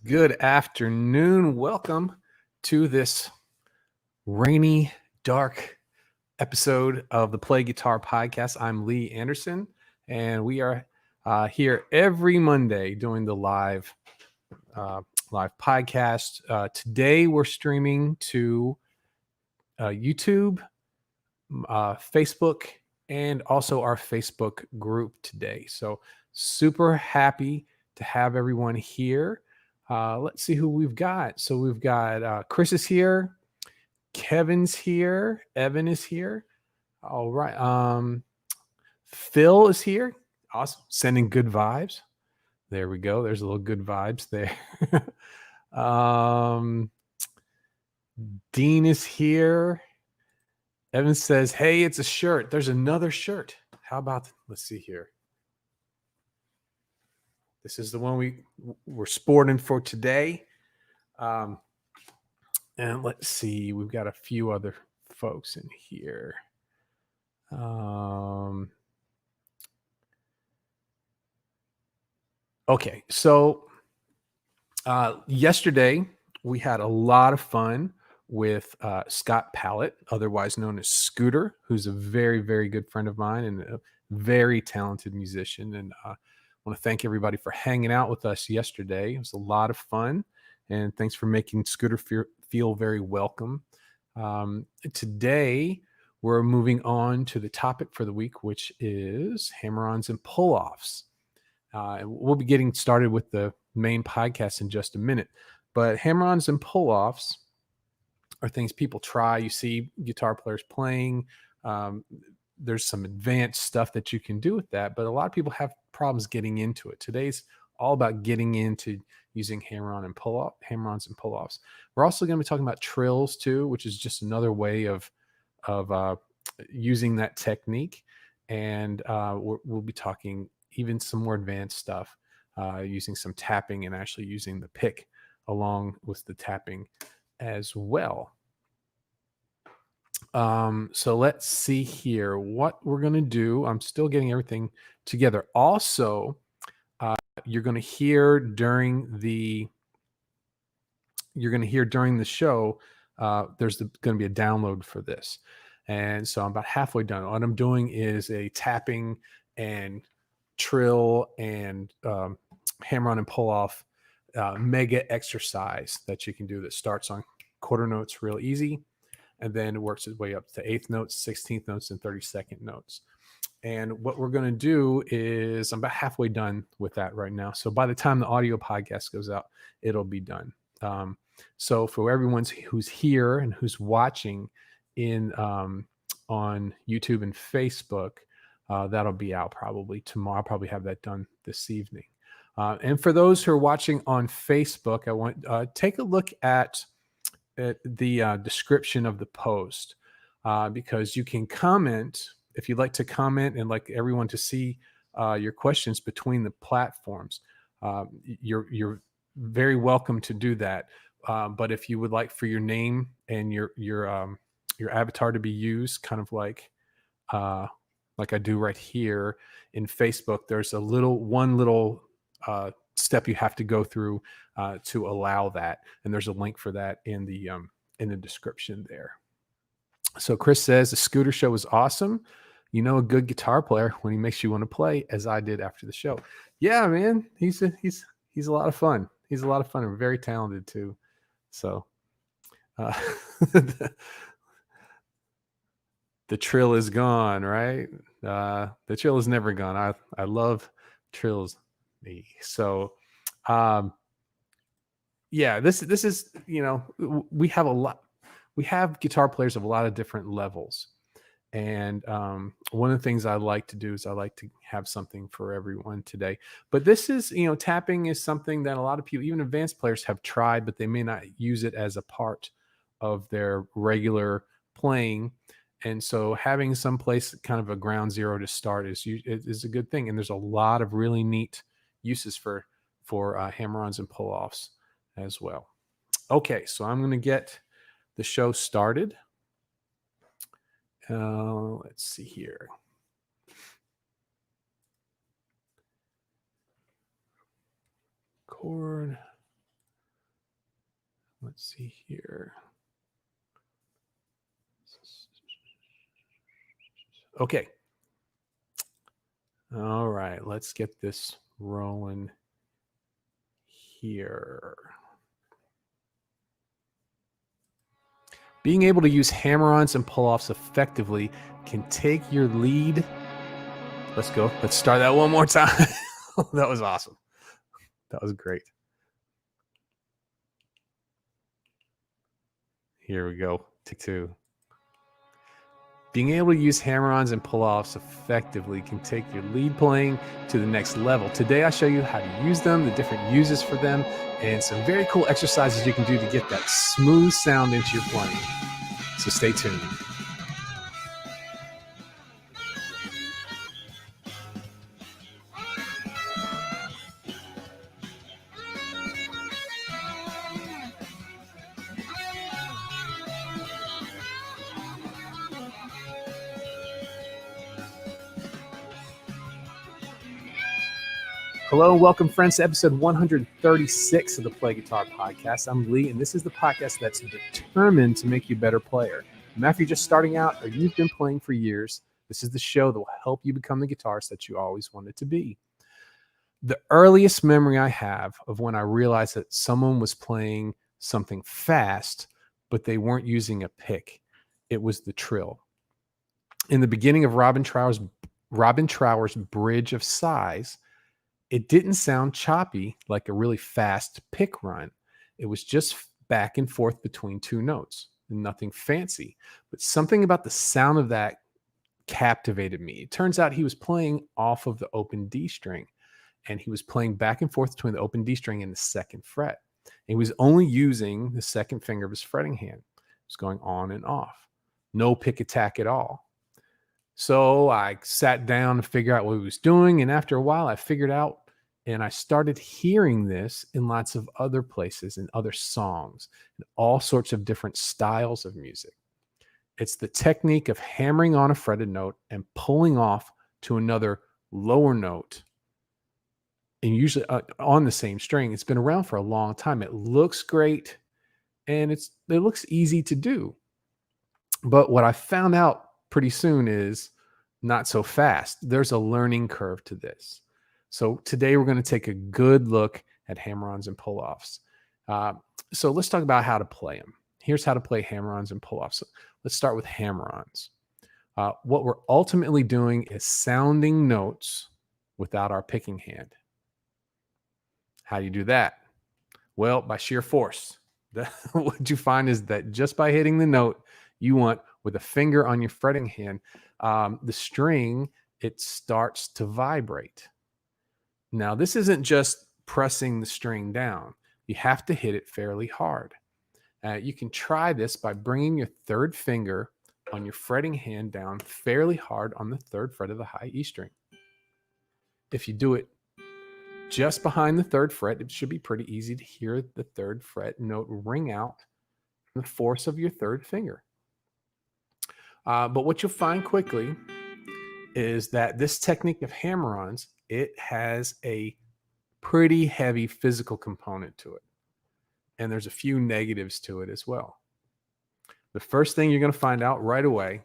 Good afternoon. Welcome to this rainy, dark episode of the Play Guitar Podcast. I'm Lee Anderson, and we are here every Monday doing the live podcast. Today, we're streaming to YouTube, Facebook, and also our Facebook group today. So super happy to have everyone here. Let's see who we've got. So we've got Chris is here, Kevin's here, Evan is here. All right. Phil is here. Awesome. Sending good vibes. There we go. There's a little good vibes there. Dean is here. Evan says, hey, it's a shirt. There's another shirt. How about, let's see here. This is the one we're sporting for today. And let's see, we've got a few other folks in here. Okay, so yesterday we had a lot of fun with Scott Pallett, otherwise known as Scooter, who's a very, very good friend of mine and a very talented musician. And I want to thank everybody for hanging out with us yesterday. It was a lot of fun, and thanks for making Scooter feel very welcome. Today, we're moving on to the topic for the week, which is Hammer-Ons and Pull-Offs. We'll be getting started with the main podcast in just a minute, but Hammer-Ons and Pull-Offs are things people try. You see guitar players playing. There's some advanced stuff that you can do with that, but a lot of people have problems getting into it. Today's all about getting into using Hammer-Ons and Pull-Offs. We're also going to be talking about trills too, which is just another way of using that technique. And we'll be talking even some more advanced stuff, using some tapping and actually using the pick along with the tapping as well. So let's see here what we're going to do. I'm still getting everything together. Also, you're going to hear during the show, there's going to be a download for this. And so I'm about halfway done. What I'm doing is a tapping and trill and hammer-on and pull-off mega exercise that you can do that starts on quarter notes real easy and then works its way up to eighth notes, 16th notes, and 32nd notes. And what we're going to do is I'm about halfway done with that right now. So by the time the audio podcast goes out, it'll be done. So for everyone who's here and who's watching in on YouTube and Facebook, that'll be out probably tomorrow. I'll probably have that done this evening. And for those who are watching on Facebook, I want take a look at the description of the post because you can comment if you'd like to comment and like everyone to see your questions between the platforms. You're very welcome to do that. But if you would like for your name and your avatar to be used, kind of like I do right here in Facebook, there's one little step you have to go through to allow that, and there's a link for that in the description there. So Chris says the Scooter show was awesome. You know a good guitar player when he makes you want to play, as I did after the show. Yeah, man, he's a lot of fun. He's a lot of fun and very talented too. So the trill is gone, right? The trill is never gone. I love trills. So yeah, this is, we have guitar players of a lot of different levels. And one of the things I like to do is I like to have something for everyone today. But this is, tapping is something that a lot of people, even advanced players, have tried, but they may not use it as a part of their regular playing. And so having some place, kind of a ground zero to start is a good thing. And there's a lot of really neat uses for hammer-ons and pull-offs as well. Okay, so I'm going to get the show started. Let's see here. Chord. Let's see here. Okay. All right, let's get this rolling here. Being able to use hammer-ons and pull-offs effectively can take your lead. Let's go. Let's start that one more time. That was awesome. That was great. Here we go. Take two. Being able to use hammer-ons and pull-offs effectively can take your lead playing to the next level. Today, I'll show you how to use them, the different uses for them, and some very cool exercises you can do to get that smooth sound into your playing. So stay tuned. Hello, welcome, friends, to episode 136 of the Play Guitar Podcast. I'm Lee, and this is the podcast that's determined to make you a better player. No matter if you're just starting out or you've been playing for years, this is the show that will help you become the guitarist that you always wanted to be. The earliest memory I have of when I realized that someone was playing something fast, but they weren't using a pick, it was the trill. In the beginning of Robin Trower's Bridge of Sighs, it didn't sound choppy like a really fast pick run. It was just back and forth between two notes, nothing fancy. But something about the sound of that captivated me. It turns out he was playing off of the open D string, and he was playing back and forth between the open D string and the second fret. And he was only using the second finger of his fretting hand. It was going on and off. No pick attack at all. So I sat down to figure out what he was doing. And after a while, I figured out, and I started hearing this in lots of other places, in other songs, and all sorts of different styles of music. It's the technique of hammering on a fretted note and pulling off to another lower note, and usually on the same string. It's been around for a long time. It looks great, and it looks easy to do. But what I found out pretty soon is not so fast. There's a learning curve to this. So today we're going to take a good look at hammer-ons and pull-offs. So let's talk about how to play them. Here's how to play hammer-ons and pull-offs. So let's start with hammer-ons. What we're ultimately doing is sounding notes without our picking hand. How do you do that? Well, by sheer force. What you find is that just by hitting the note you want with a finger on your fretting hand, the string, it starts to vibrate. Now, this isn't just pressing the string down. You have to hit it fairly hard. You can try this by bringing your third finger on your fretting hand down fairly hard on the third fret of the high E string. If you do it just behind the third fret, it should be pretty easy to hear the third fret note ring out from the force of your third finger. But what you'll find quickly is that this technique of hammer-ons, it has a pretty heavy physical component to it. And there's a few negatives to it as well. The first thing you're going to find out right away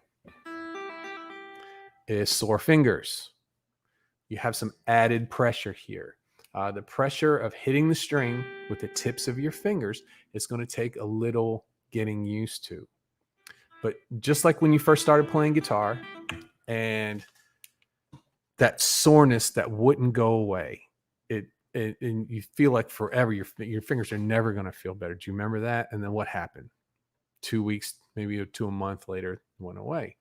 is sore fingers. You have some added pressure here. The pressure of hitting the string with the tips of your fingers is going to take a little getting used to. But just like when you first started playing guitar, and that soreness that wouldn't go away, and you feel like forever your fingers are never going to feel better. Do you remember that? And then what happened? 2 weeks, maybe to a month later, it went away.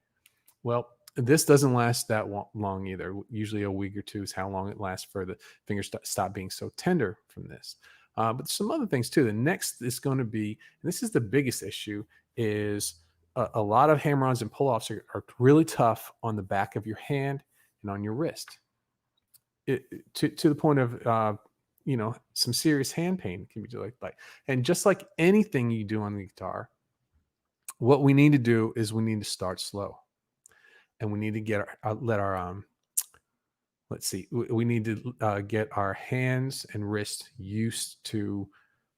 Well, this doesn't last that long either. Usually a week or two is how long it lasts for the fingers to stop being so tender from this. But some other things too. The next is going to be, and this is the biggest issue, is a lot of hammer-ons and pull-offs are really tough on the back of your hand and on your wrist. To the point of some serious hand pain can be like. And just like anything you do on the guitar, what we need to do is we need to start slow, and we need to get we need to get our hands and wrists used to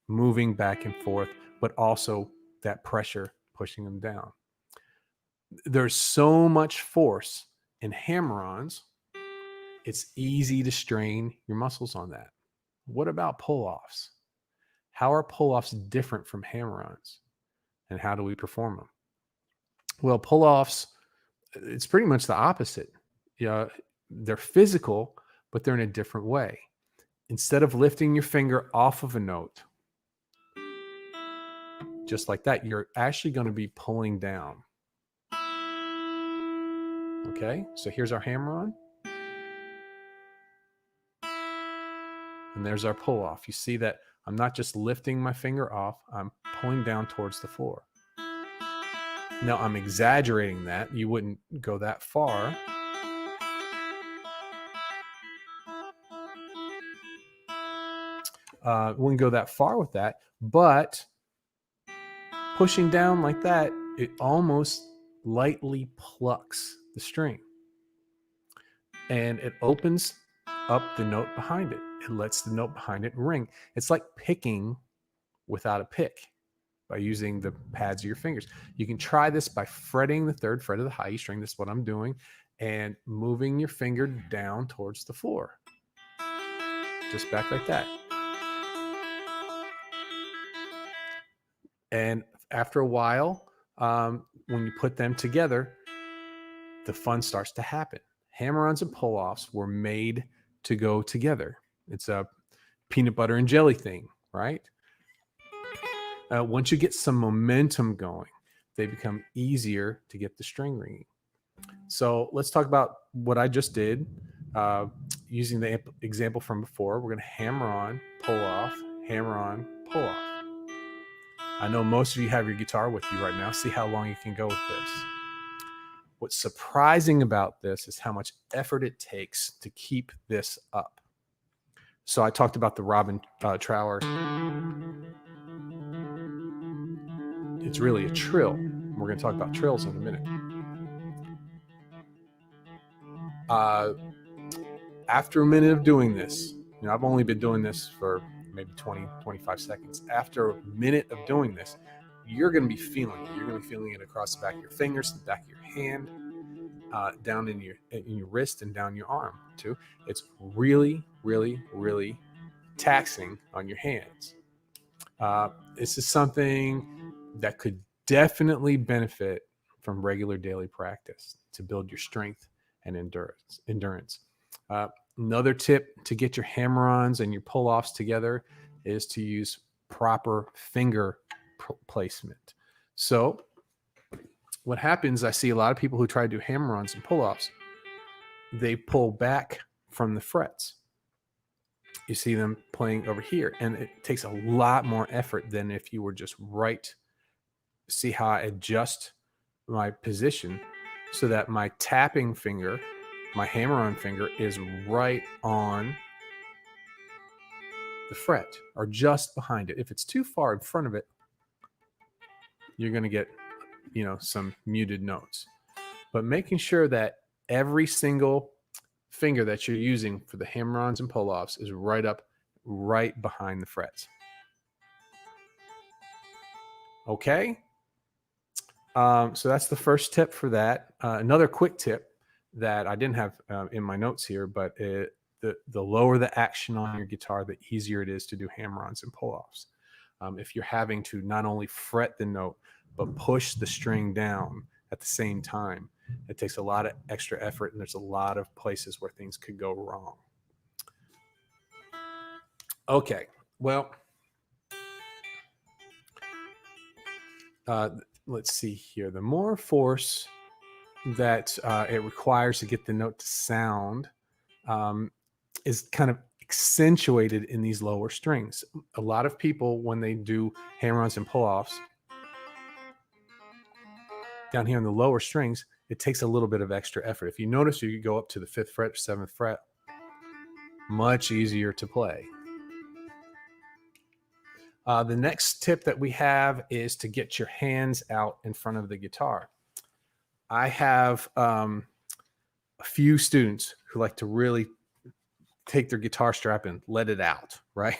moving back and forth, but also that pressure pushing them down. There's so much force in hammer-ons, it's easy to strain your muscles on that. What about pull-offs? How are pull-offs different from hammer-ons? And how do we perform them? Well, pull-offs, it's pretty much the opposite. They're physical, but they're in a different way. Instead of lifting your finger off of a note, just like that, you're actually going to be pulling down. Okay, so here's our hammer-on. And there's our pull-off. You see that I'm not just lifting my finger off, I'm pulling down towards the floor. Now, I'm exaggerating that. You wouldn't go that far. Wouldn't go that far with that, but pushing down like that, it almost lightly plucks the string. And it opens up the note behind it. It lets the note behind it ring. It's like picking without a pick by using the pads of your fingers. You can try this by fretting the third fret of the high E string. This is what I'm doing. And moving your finger down towards the floor. Just back like that. And after a while, when you put them together, the fun starts to happen. Hammer-ons and pull-offs were made to go together. It's a peanut butter and jelly thing, right? Once you get some momentum going, they become easier to get the string ringing. So let's talk about what I just did. Using the example from before, we're going to hammer on, pull off, hammer on, pull off. I know most of you have your guitar with you right now. See how long you can go with this. What's surprising about this is how much effort it takes to keep this up. So I talked about the Robin Trower. It's really a trill. We're going to talk about trills in a minute. After a minute of doing this, I've only been doing this for maybe 20, 25 seconds. After a minute of doing this, you're going to be feeling it. You're going to be feeling it across the back of your fingers, the back of your hand, down in your wrist and down your arm too. It's really, really, really taxing on your hands. This is something that could definitely benefit from regular daily practice to build your strength and endurance. Another tip to get your hammer-ons and your pull-offs together is to use proper finger placement. So what happens, I see a lot of people who try to do hammer-ons and pull-offs, they pull back from the frets. You see them playing over here, and it takes a lot more effort than if you were just right. See how I adjust my position so that my tapping finger, my hammer-on finger, is right on the fret or just behind it. If it's too far in front of it, you're going to get, some muted notes. But making sure that every single finger that you're using for the hammer-ons and pull-offs is right behind the frets. Okay. So that's the first tip for that. Another quick tip that I didn't have in my notes here, but the lower the action on your guitar, the easier it is to do hammer-ons and pull-offs. If you're having to not only fret the note, but push the string down at the same time, it takes a lot of extra effort, and there's a lot of places where things could go wrong. Okay, well, let's see here. The more force that it requires to get the note to sound is kind of accentuated in these lower strings. A lot of people, when they do hammer-ons and pull-offs, down here on the lower strings, it takes a little bit of extra effort. If you notice, you go up to the 5th fret or 7th fret, much easier to play. The next tip that we have is to get your hands out in front of the guitar. I have a few students who like to really take their guitar strap and let it out, right?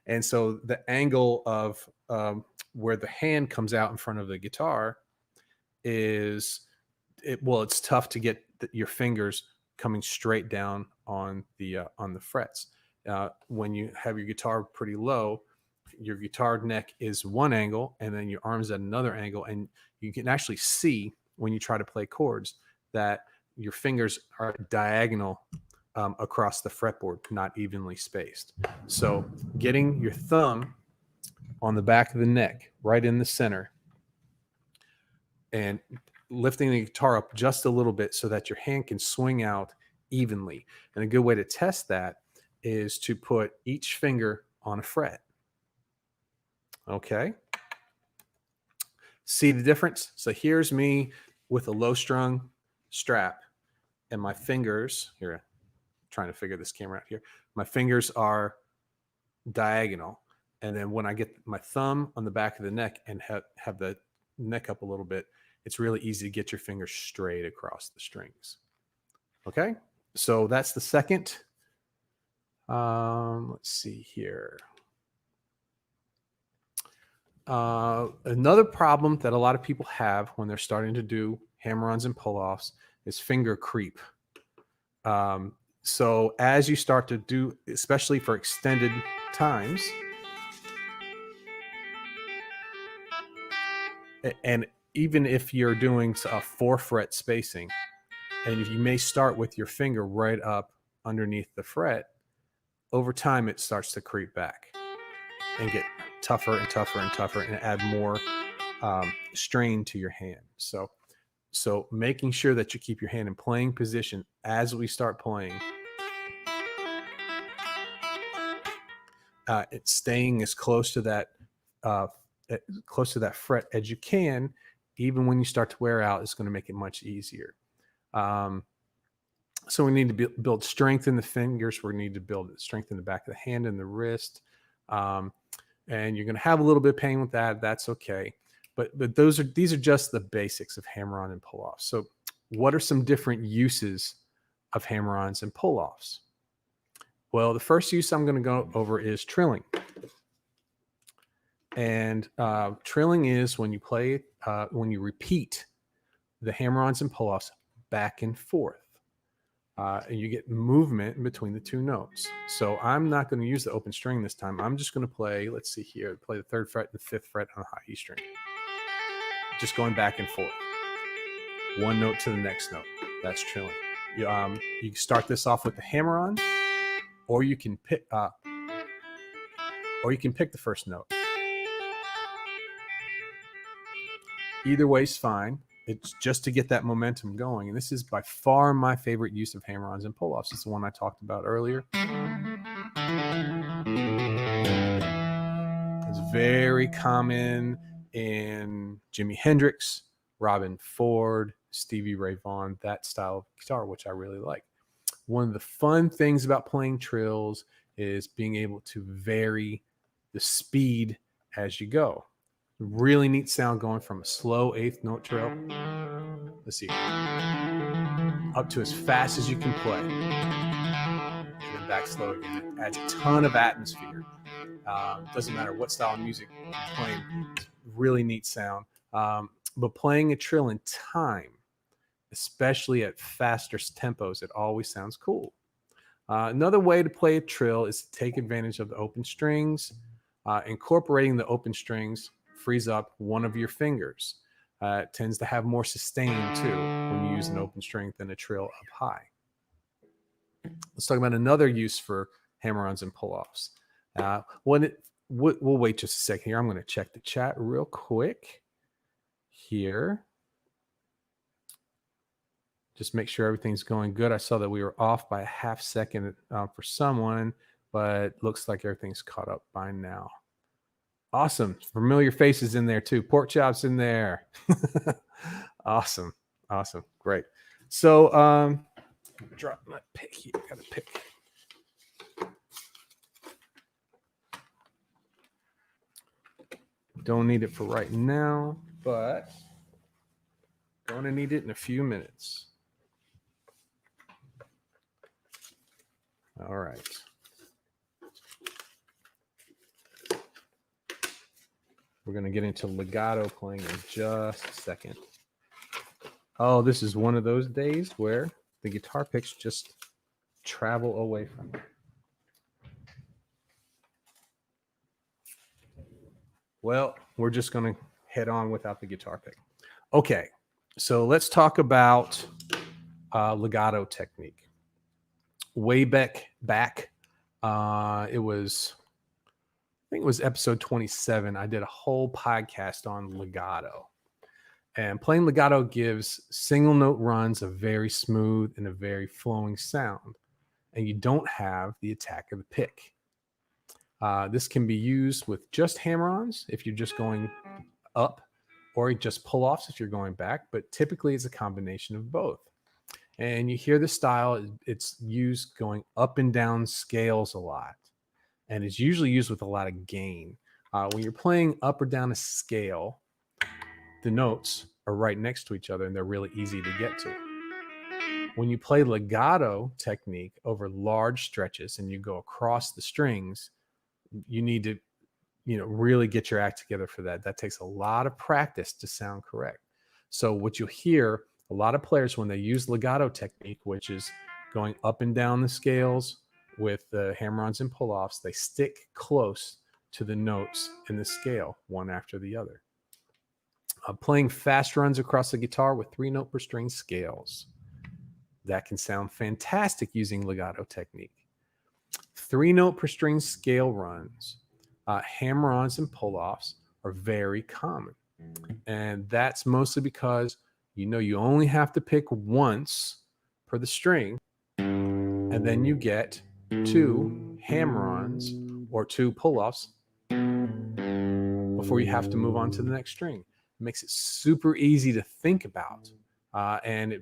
And so the angle of where the hand comes out in front of the guitar is it's tough to get your fingers coming straight down on the frets. When you have your guitar pretty low, your guitar neck is one angle and then your arms at another angle, and you can actually see when you try to play chords that your fingers are diagonal across the fretboard, not evenly spaced. So getting your thumb on the back of the neck, right in the center, and lifting the guitar up just a little bit so that your hand can swing out evenly. And a good way to test that is to put each finger on a fret. Okay. See the difference? So here's me with a low strung strap, and my fingers here, I'm trying to figure this camera out here. My fingers are diagonal. And then when I get my thumb on the back of the neck and have the neck up a little bit, it's really easy to get your fingers straight across the strings. Okay, so that's the second. Let's see here. Another problem that a lot of people have when they're starting to do hammer-ons and pull-offs is finger creep. So as you start to do, especially for extended times, and even if you're doing a 4-fret spacing, and if you may start with your finger right up underneath the fret, over time it starts to creep back and get tougher and tougher and tougher and add more strain to your hand. So making sure that you keep your hand in playing position as we start playing, it's staying as close to that fret as you can. Even when you start to wear out, it's going to make it much easier. So we need to build strength in the fingers. We need to build strength in the back of the hand and the wrist. And you're going to have a little bit of pain with that. That's okay. But these are just the basics of hammer-on and pull-offs. So what are some different uses of hammer-ons and pull-offs? Well, the first use I'm going to go over is trilling. And trilling is when you play, when you repeat the hammer-ons and pull-offs back and forth. And you get movement between the two notes. So I'm not going to use the open string this time. I'm just going to play, let's see here, play the 3rd fret and the 5th fret on the high E string. Just going back and forth. One note to the next note. That's trilling. You start this off with the hammer-on, or you can pick the first note. Either way is fine. It's just to get that momentum going. And this is by far my favorite use of hammer-ons and pull-offs. It's the one I talked about earlier. It's very common in Jimi Hendrix, Robin Ford, Stevie Ray Vaughan, that style of guitar, which I really like. One of the fun things about playing trills is being able to vary the speed as you go. Really neat sound going from a slow 8th note trill. Let's see. Up to as fast as you can play. And then back slow again. It adds a ton of atmosphere. Doesn't matter what style of music you're playing. Really neat sound. But playing a trill in time, especially at faster tempos, it always sounds cool. Another way to play a trill is to take advantage of the open strings. Incorporating the open strings frees up one of your fingers. It tends to have more sustain too when you use an open string than a trill up high. Let's talk about another use for hammer-ons and pull-offs. We'll wait just a second here. I'm going to check the chat real quick here. Just make sure everything's going good. I saw that we were off by a half second for someone, but looks like everything's caught up by now. Awesome. Familiar faces in there too. Pork chops in there. Awesome. Great. So drop my pick here. Got a pick. Don't need it for right now, but going to need it in a few minutes. All right. We're going to get into legato playing in just a second. Oh, this is one of those days where the guitar picks just travel away from me. Well, we're just going to head on without the guitar pick. Okay, so let's talk about legato technique. Way back, it was, I think it was episode 27. I did a whole podcast on legato. And playing legato gives single note runs a very smooth and a very flowing sound. And you don't have the attack of the pick. This can be used with just hammer-ons if you're just going up, or just pull-offs if you're going back. But typically it's a combination of both. And you hear the style, it's used going up and down scales a lot. And it's usually used with a lot of gain. When you're playing up or down a scale, the notes are right next to each other and they're really easy to get to. When you play legato technique over large stretches and you go across the strings, you need to, really get your act together for that. That takes a lot of practice to sound correct. So what you'll hear, a lot of players, when they use legato technique, which is going up and down the scales with the hammer-ons and pull-offs, they stick close to the notes in the scale, one after the other. Playing fast runs across the guitar with 3-note per string scales. That can sound fantastic using legato technique. 3-note per string scale runs, hammer-ons and pull-offs are very common. And that's mostly because you only have to pick once per the string, and then you get 2 hammer-ons or 2 pull-offs before you have to move on to the next string. It makes it super easy to think about, and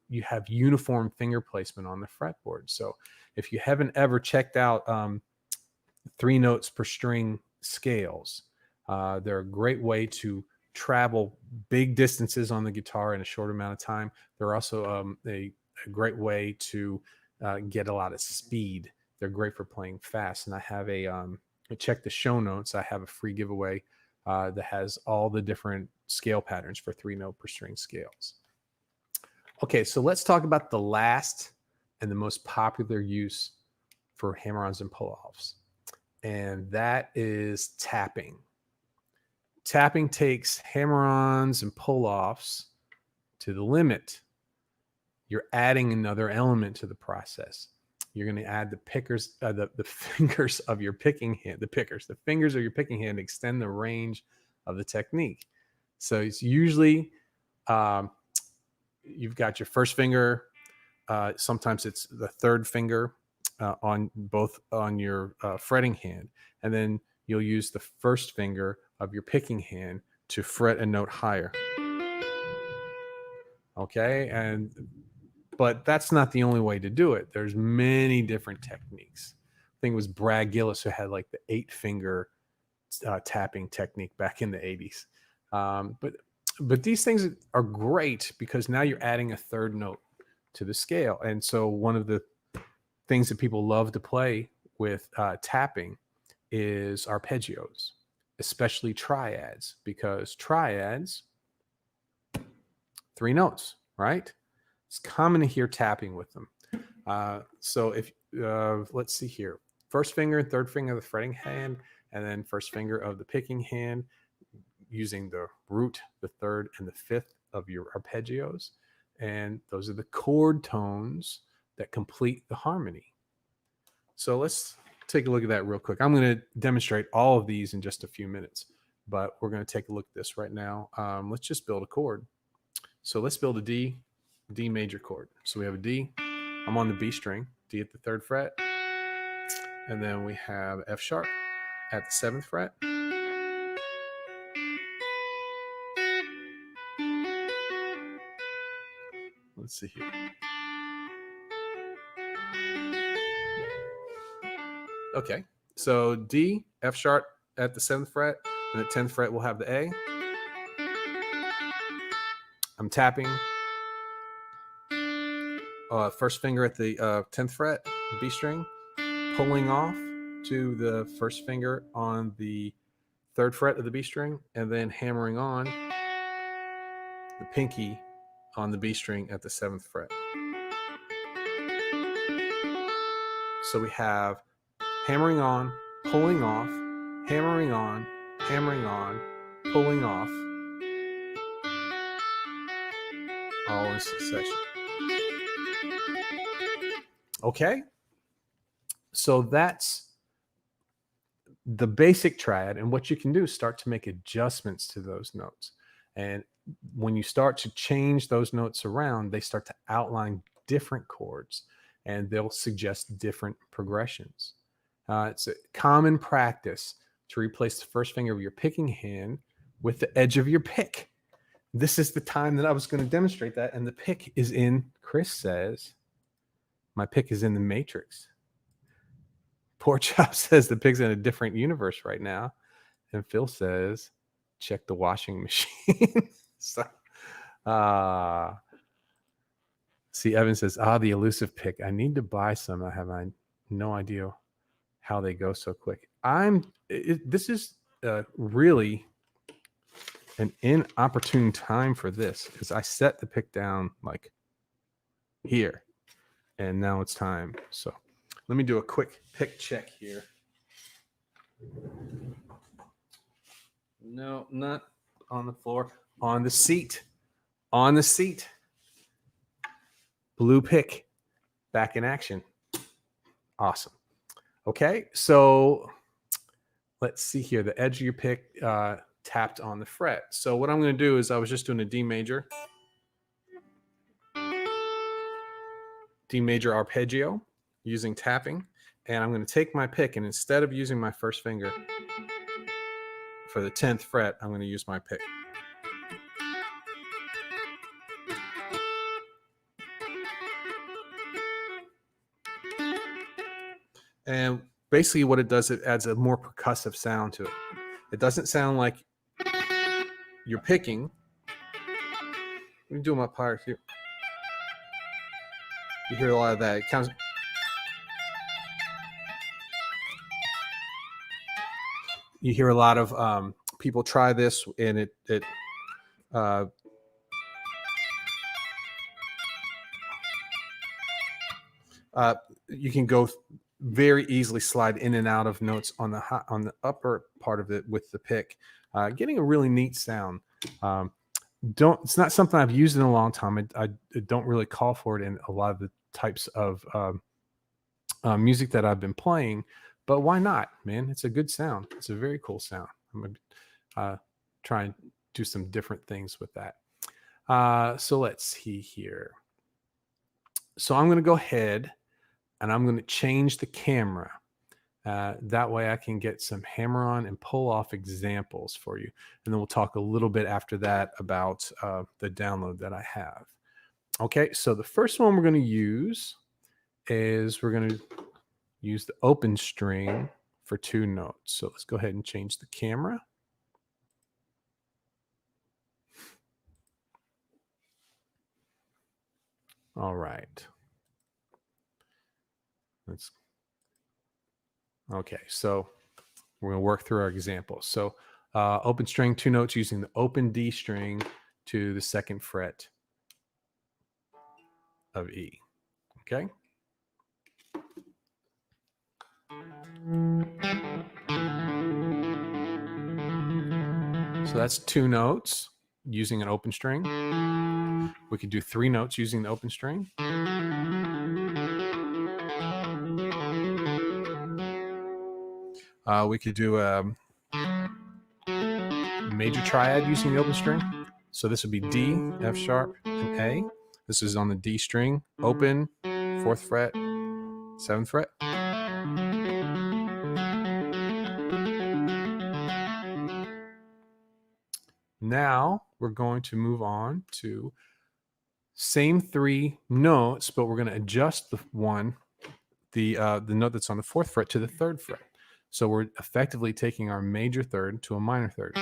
you have uniform finger placement on the fretboard. So if you haven't ever checked out 3 notes per string scales, they're a great way to travel big distances on the guitar in a short amount of time. They're also a great way to get a lot of speed. They're great for playing fast. And I have check the show notes. I have a free giveaway that has all the different scale patterns for 3-note per string scales. Okay, so let's talk about the last and the most popular use for hammer-ons and pull-offs, and that is tapping. Tapping takes hammer-ons and pull-offs to the limit. You're adding another element to the process. You're going to add the pickers, the fingers of your picking hand. The fingers of your picking hand extend the range of the technique. So it's usually you've got your first finger. Sometimes it's the third finger on your fretting hand, and then you'll use the first finger of your picking hand to fret a note higher. Okay, but that's not the only way to do it. There's many different techniques. I think it was Brad Gillis who had like the 8-finger tapping technique back in the 80s. But these things are great because now you're adding a third note to the scale. And so one of the things that people love to play with tapping is arpeggios, especially triads, because triads, 3 notes, right? It's common to hear tapping with them. So if let's see here, first finger and third finger of the fretting hand, and then first finger of the picking hand, using the root, the third, and the fifth of your arpeggios. And those are the chord tones that complete the harmony. So let's take a look at that real quick. I'm going to demonstrate all of these in just a few minutes, but we're going to take a look at this right now. Let's just build a chord. So let's build a D major chord. So we have a D. I'm on the B string, D at the 3rd fret. And then we have F sharp at the 7th fret. Let's see here. Okay, so D, F sharp at the 7th fret, and at 10th fret we'll have the A. I'm tapping first finger at the 10th fret, B string, pulling off to the first finger on the 3rd fret of the B string, and then hammering on the pinky on the B string at the 7th fret. So we have hammering on, pulling off, hammering on, pulling off, all in succession. Okay, so that's the basic triad, and what you can do is start to make adjustments to those notes. And when you start to change those notes around, they start to outline different chords, and they'll suggest different progressions. It's a common practice to replace the first finger of your picking hand with the edge of your pick. This is the time that I was going to demonstrate that, and the pick is in, Chris says, my pick is in the Matrix. Poor Chop says the pig's in a different universe right now. And Phil says, check the washing machine. So, see, Evan says, the elusive pick. I need to buy some. I have no idea how they go so quick. This is really an inopportune time for this, because I set the pick down like here, and now it's time. So let me do a quick pick check here. No, not on the floor. On the seat. On the seat. Blue pick. Back in action. Awesome. Okay, so let's see here. The edge of your pick tapped on the fret. So what I'm going to do is, I was just doing a D major. D major arpeggio using tapping. And I'm going to take my pick, and instead of using my first finger for the 10th fret, I'm going to use my pick. And basically what it does, it adds a more percussive sound to it. It doesn't sound like you're picking. Let me do my part here. You hear a lot of that. It counts. You hear a lot of people try this, and you can go very easily slide in and out of notes on the upper part of it with the pick, getting a really neat sound. It's not something I've used in a long time. I don't really call for it in a lot of the types of music that I've been playing, but why not, man? It's a good sound. It's a very cool sound. I'm gonna try and do some different things with that. So let's see here. So I'm going to go ahead and I'm going to change the camera. That way I can get some hammer-on and pull-off examples for you. And then we'll talk a little bit after that about the download that I have. Okay, so the first one we're going to use is we're going to use the open string for 2 notes. So let's go ahead and change the camera. All right. Okay, so we're going to work through our examples. So open string, 2 notes using the open D string to the 2nd fret of E. Okay. So that's 2 notes using an open string. We could do 3 notes using the open string. We could do a major triad using the open string. So this would be D, F sharp, and A. This is on the D string, open, 4th fret, 7th fret. Now we're going to move on to same 3 notes, but we're going to adjust the note that's on the 4th fret to the 3rd fret. So we're effectively taking our major third to a minor third.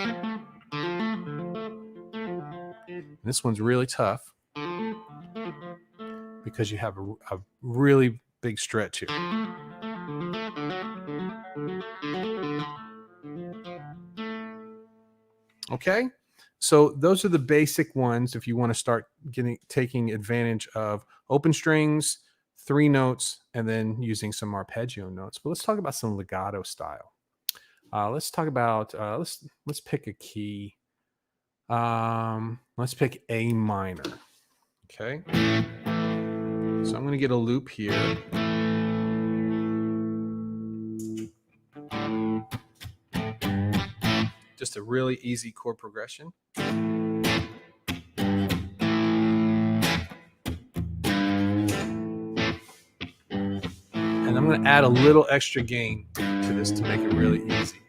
This one's really tough because you have a really big stretch here. Okay, so those are the basic ones if you want to start taking advantage of open strings, 3 notes, and then using some arpeggio notes. But let's talk about some legato style. Let's talk about let's pick a key. Let's pick A minor. Okay, so I'm going to get a loop here. Just a really easy chord progression. And I'm going to add a little extra gain to this to make it really easy.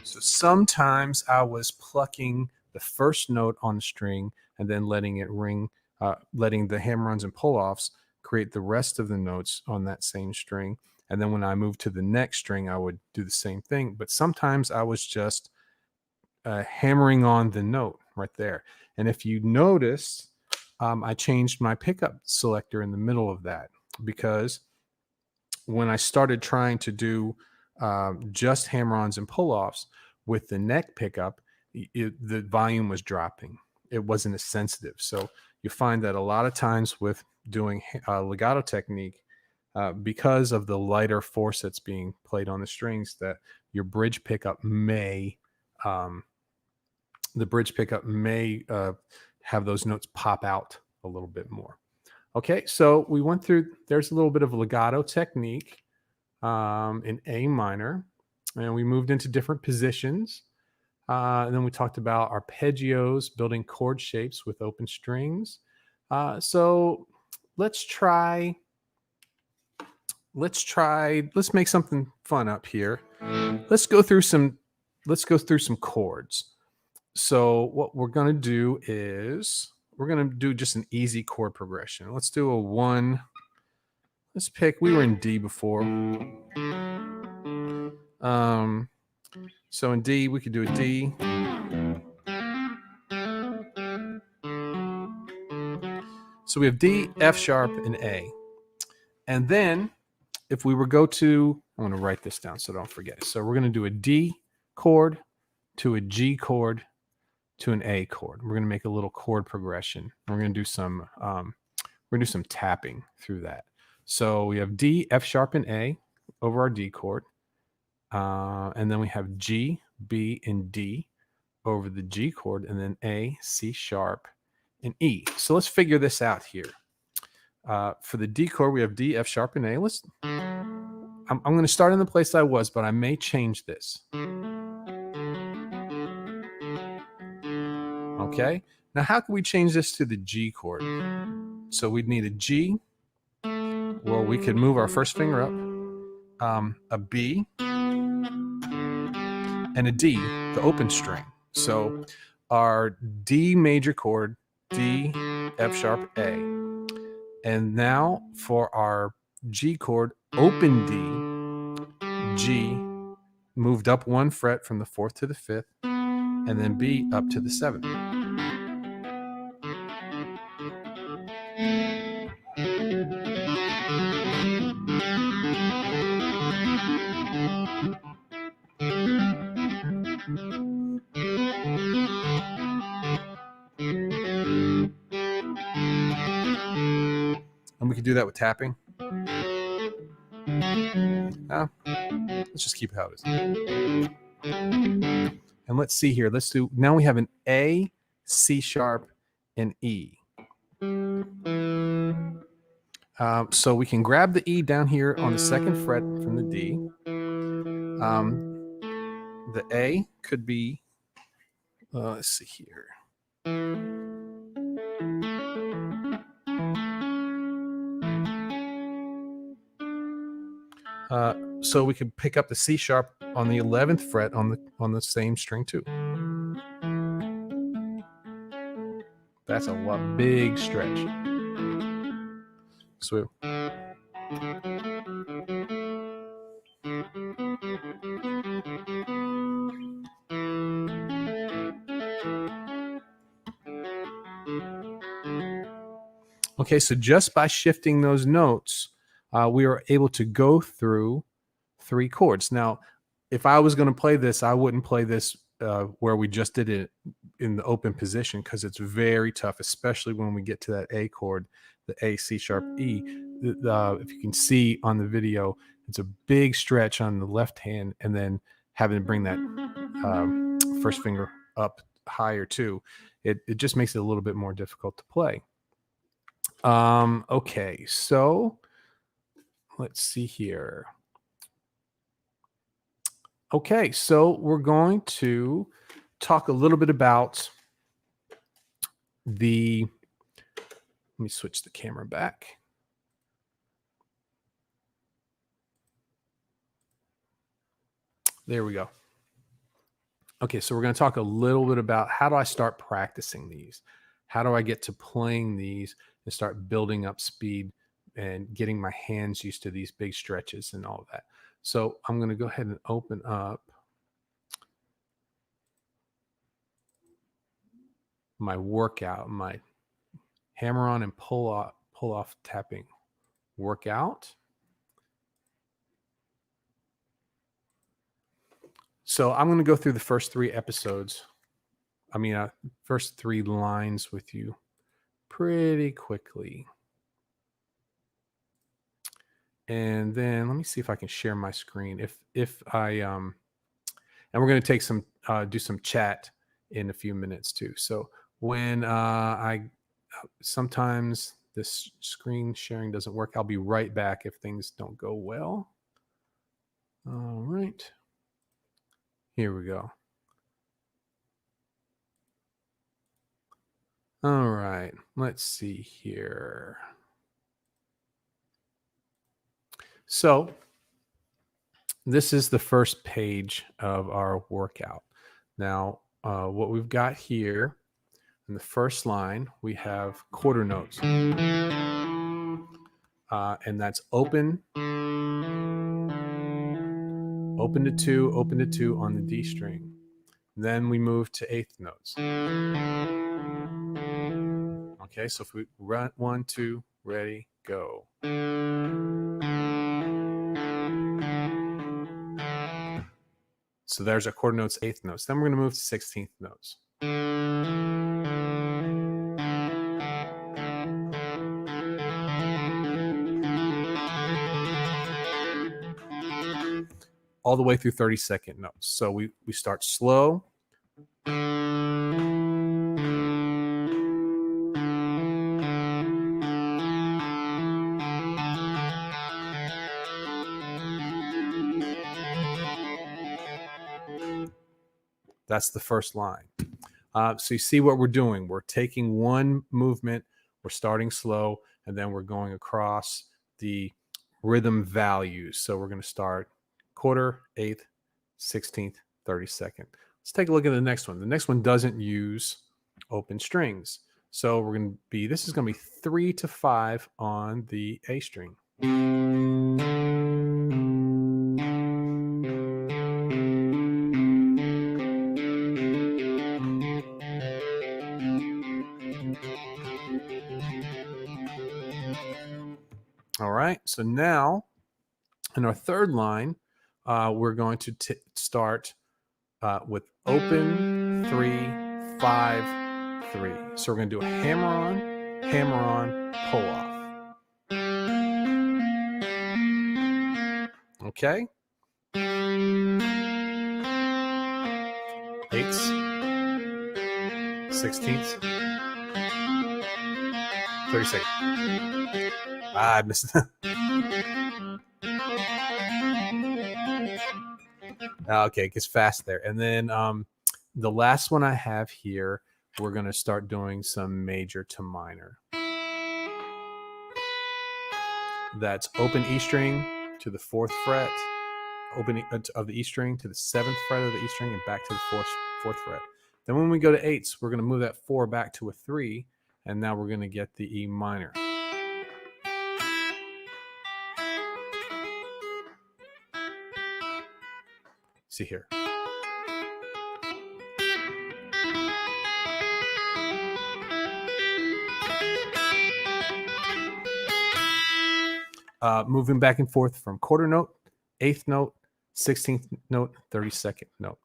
So sometimes I was plucking the first note on the string and then letting it ring, letting the hammer-ons and pull-offs create the rest of the notes on that same string. And then when I moved to the next string, I would do the same thing. But sometimes I was just hammering on the note right there. And if you notice, I changed my pickup selector in the middle of that, because when I started trying to do just hammer-ons and pull-offs with the neck pickup, the volume was dropping. It wasn't as sensitive. So you find that a lot of times with doing legato technique, because of the lighter force that's being played on the strings, that your bridge pickup may have those notes pop out a little bit more. Okay, so we went through, there's a little bit of legato technique in A minor, and we moved into different positions. And then we talked about arpeggios, building chord shapes with open strings. So let's make something fun up here. Let's go through some chords. So what we're going to do is we're going to do just an easy chord progression. Let's do a 1. Let's pick, we were in D before. So in D, we could do a D. So we have D, F sharp, and A. And then if we were go to, I want to write this down so I don't forget. So we're going to do a D chord to a G chord to an A chord. We're going to make a little chord progression. We're going to do some tapping through that. So we have D, F sharp, and A over our D chord. And then we have G, B, and D over the G chord, and then A, C sharp, and E. So let's figure this out here. For the D chord, we have D, F sharp, and A. I'm going to start in the place I was, but I may change this. Okay. Now, how can we change this to the G chord? So we'd need a G. Well, we could move our first finger up, a B, and a D, the open string. So our D major chord, D, F sharp, A. And now for our G chord, open D, G, moved up 1 fret from the 4th to the 5th, and then B up to the 7th. And we can do that with tapping. Let's just keep it how it is. And let's see here. Now we have an A, C sharp, and E. So we can grab the E down here on the 2nd fret from the D. The A could be, let's see here. so we could pick up the C sharp on the 11th fret on the same string too. That's a big stretch. So okay, so just by shifting those notes, we were able to go through 3 chords. Now, if I was going to play this, I wouldn't play this where we just did it in the open position, because it's very tough, especially when we get to that A chord, the A, C sharp, E. If you can see on the video, it's a big stretch on the left hand, and then having to bring that first finger up higher too. It just makes it a little bit more difficult to play. Okay, so let's see here. Okay, so we're going to talk a little bit about let me switch the camera back. There we go. Okay, so we're going to talk a little bit about how do I start practicing these? How do I get to playing these and start building up speed and getting my hands used to these big stretches and all of that? So I'm going to go ahead and open up my workout, my hammer-on and pull-off tapping workout. So I'm going to go through the first 3 episodes. First 3 lines with you pretty quickly. And then let me see if I can share my screen. If I and we're going to take some do some chat in a few minutes too. So when sometimes this screen sharing doesn't work, I'll be right back if things don't go well. All right. Here we go. All right, let's see here. So this is the first page of our workout. Now, what we've got here in the first line, we have quarter notes. And that's open to 2, open to 2 on the D string. Then we move to 8th notes. Okay, so if we run 1, 2, ready, go. So there's our quarter notes, 8th notes. Then we're going to move to 16th notes. All the way through 32nd notes. So we start slow. That's the first line. So you see what we're doing. We're taking one movement, we're starting slow, and then we're going across the rhythm values. So we're going to start quarter, 8th, 16th, 32nd. Let's take a look at the next one. The next one doesn't use open strings. So we're going to be, this is going to be 3 to 5 on the A string. All right, so now in our third line, we're going to start with open, 3, 5, 3. So we're going to do a hammer-on, pull-off. Okay? 8ths, 16ths, 32nd. I missed that. Okay, it gets fast there. And then the last one I have here, we're going to start doing some major to minor. That's open E string, to the 4th fret, opening of the E string, to the 7th fret of the E string, and back to the 4th fret. Then when we go to 8s, we're going to move that 4 back to a 3, and now we're going to get the E minor. See here. Moving back and forth from quarter note, 8th note, 16th note, 32nd note.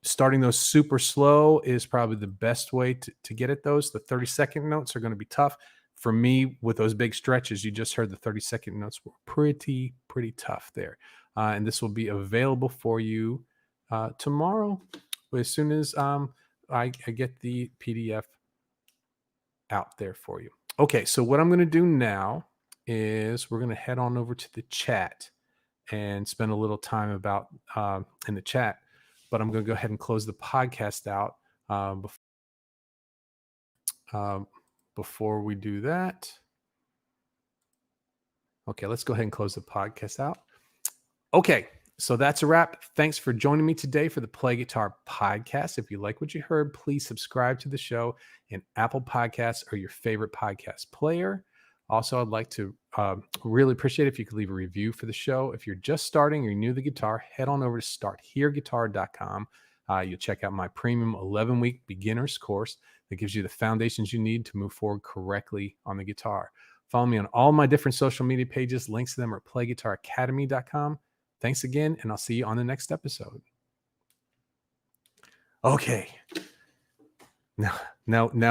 Starting those super slow is probably the best way to get at those. The 32nd notes are going to be tough. For me, with those big stretches, you just heard the 32nd notes were pretty tough there. And this will be available for you tomorrow as soon as I get the PDF out there for you. Okay, so what I'm going to do now is we're going to head on over to the chat and spend a little time about in the chat, but I'm going to go ahead and close the podcast out before we do that. Okay, let's go ahead and close the podcast out. Okay, so that's a wrap. Thanks for joining me today for the Play Guitar podcast. If you like what you heard, please subscribe to the show in Apple Podcasts or your favorite podcast player. Also, I'd like to really appreciate if you could leave a review for the show. If you're just starting or you're new to the guitar, head on over to starthereguitar.com. You'll check out my premium 11-week beginner's course that gives you the foundations you need to move forward correctly on the guitar. Follow me on all my different social media pages. Links to them are at playguitaracademy.com. Thanks again, and I'll see you on the next episode. Okay. Now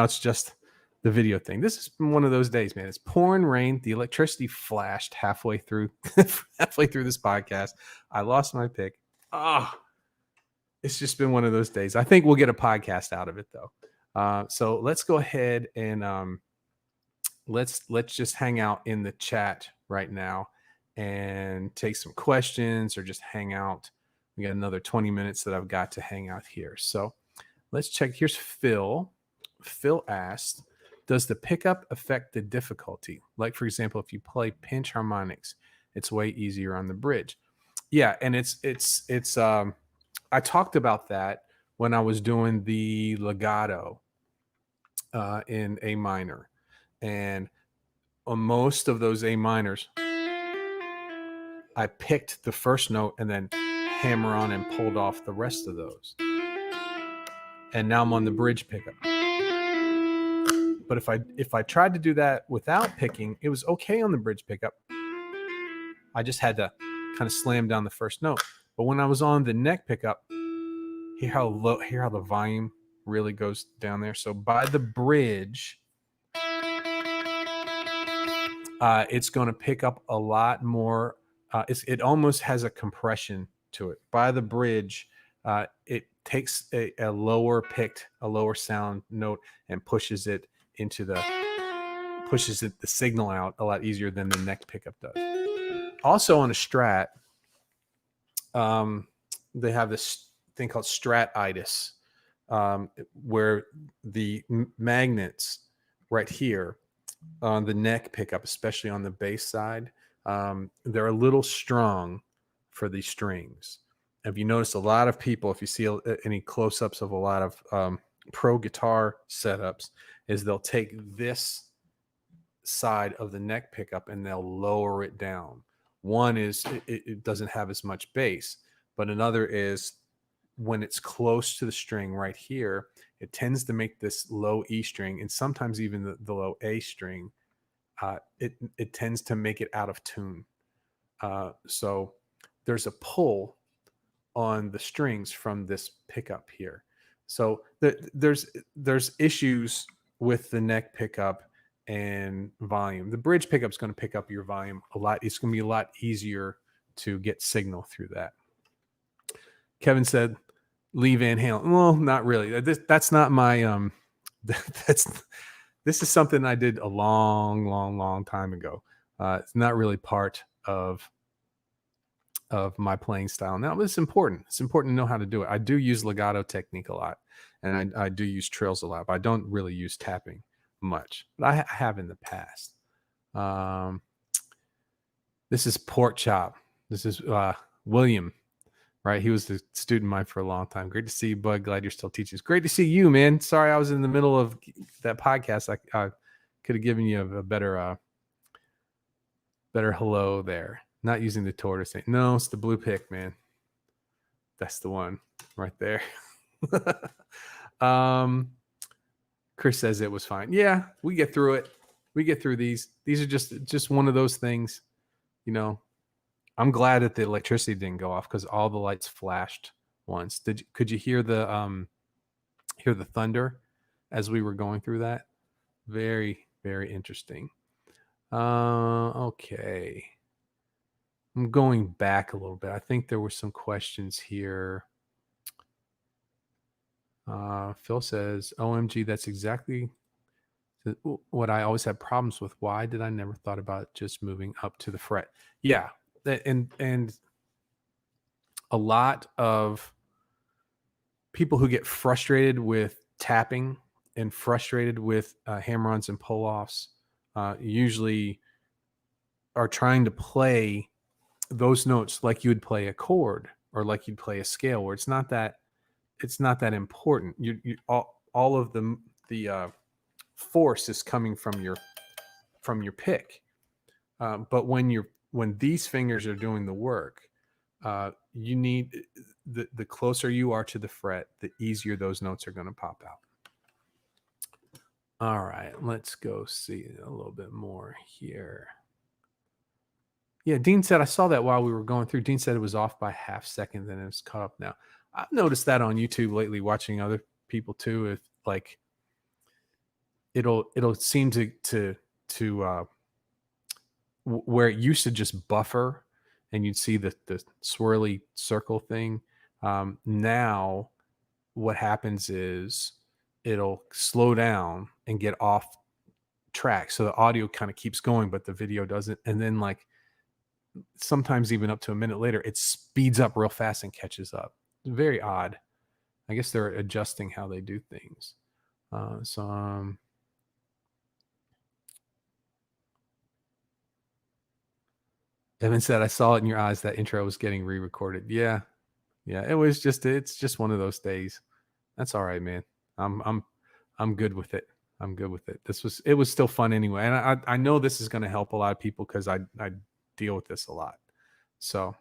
it's just the video thing. This has been one of those days, man. It's pouring rain. The electricity flashed halfway through this podcast. I lost my pick. It's just been one of those days. I think we'll get a podcast out of it though. So let's go ahead and let's just hang out in the chat right now and take some questions or just hang out. We got another 20 minutes that I've got to hang out here. So let's check. Here's Phil. Phil asked, does the pickup affect the difficulty? Like, for example, if you play pinch harmonics, it's way easier on the bridge. Yeah, and it's I talked about that when I was doing the legato in A minor. And on most of those A minors, I picked the first note and then hammer on and pulled off the rest of those. And now I'm on the bridge pickup. But if I tried to do that without picking, it was okay on the bridge pickup. I just had to kind of slam down the first note. But when I was on the neck pickup, hear how the volume really goes down there. So by the bridge, it's going to pick up a lot more. It almost has a compression to it. By the bridge, it takes a lower sound note and pushes the signal out a lot easier than the neck pickup does. Also on a Strat, they have this thing called Stratitis, where the magnets right here on the neck pickup, especially on the bass side, they're a little strong for these strings. If you notice, a lot of people, if you see any close-ups of a lot of pro guitar setups, is they'll take this side of the neck pickup and they'll lower it down. One is it doesn't have as much bass, but another is when it's close to the string right here, it tends to make this low E string, and sometimes even the low A string, it tends to make it out of tune. So there's a pull on the strings from this pickup here. So there's issues with the neck pickup and volume. The bridge pickup is going to pick up your volume a lot. It's going to be a lot easier to get signal through that. Kevin said, Lee Van Halen. Well, not really. That's not my this is something I did a long time ago. It's not really part of my playing style now, but it's important. It's important to know how to do it. I do use legato technique a lot, and I do use trills a lot, but I don't really use tapping much, but I have in the past. This is Pork Chop. This is William, right? He was the student of mine for a long time. Great to see you, bud. Glad you're still teaching. It's great to see you, man. Sorry, I was in the middle of that podcast. I could have given you a better hello there. Not using the tortoise thing. No, it's the blue pick, man. That's the one right there. Chris says it was fine. Yeah, we get through it. We get through these. These are just one of those things, you know. I'm glad that the electricity didn't go off because all the lights flashed once. Could you hear the thunder as we were going through that? Very, very interesting. Okay. I'm going back a little bit. I think there were some questions here. Phil says, OMG, that's exactly what I always had problems with. Why did I never thought about just moving up to the fret? Yeah. And a lot of people who get frustrated with tapping and frustrated with hammer-ons and pull-offs usually are trying to play those notes like you would play a chord or like you'd play a scale, where it's not that important. You all of the force is coming from your pick, but when these fingers are doing the work, you need the closer you are to the fret, the easier those notes are going to pop out. All right, let's go see a little bit more here. Yeah, Dean said, I saw that while we were going through. Dean said it was off by half second, then it's caught up now. I've noticed that on YouTube lately, watching other people too. If like it'll seem to where it used to just buffer and you'd see the swirly circle thing. Now what happens is it'll slow down and get off track. So the audio kind of keeps going, but the video doesn't. And then like sometimes even up to a minute later, it speeds up real fast and catches up. Very odd. I guess they're adjusting how they do things. Evan said, I saw it in your eyes that intro was getting re-recorded. Yeah. It's just one of those days. That's all right, man. I'm good with it. I'm good with it. It was still fun anyway. And I know this is going to help a lot of people because I deal with this a lot. So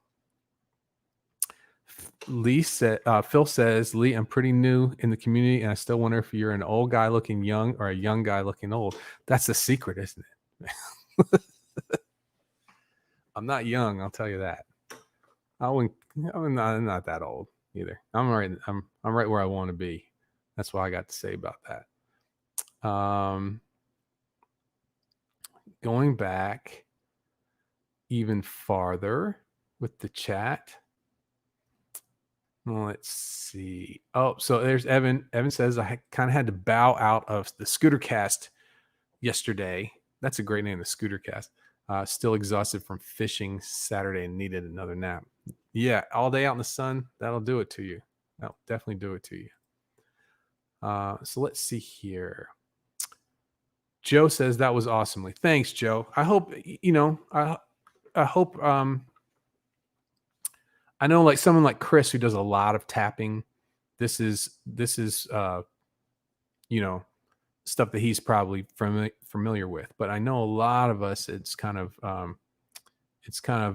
Phil says, Lee, I'm pretty new in the community and I still wonder if you're an old guy looking young or a young guy looking old. That's the secret, isn't it? I'm not young, I'll tell you that. I'm not that old either. I'm right where I want to be. That's what I got to say about that. Going back even farther with the chat. Let's see. Oh, so there's Evan. Evan says, I kind of had to bow out of the Scooter Cast yesterday. That's a great name, the Scooter Cast. Still exhausted from fishing Saturday and needed another nap. Yeah, all day out in the sun, that'll do it to you. That'll definitely do it to you. So let's see here. Joe says that was awesomely. Thanks, Joe. I hope, I hope, I know like someone like Chris who does a lot of tapping. This is stuff that he's probably familiar with, but I know a lot of us, it's kind of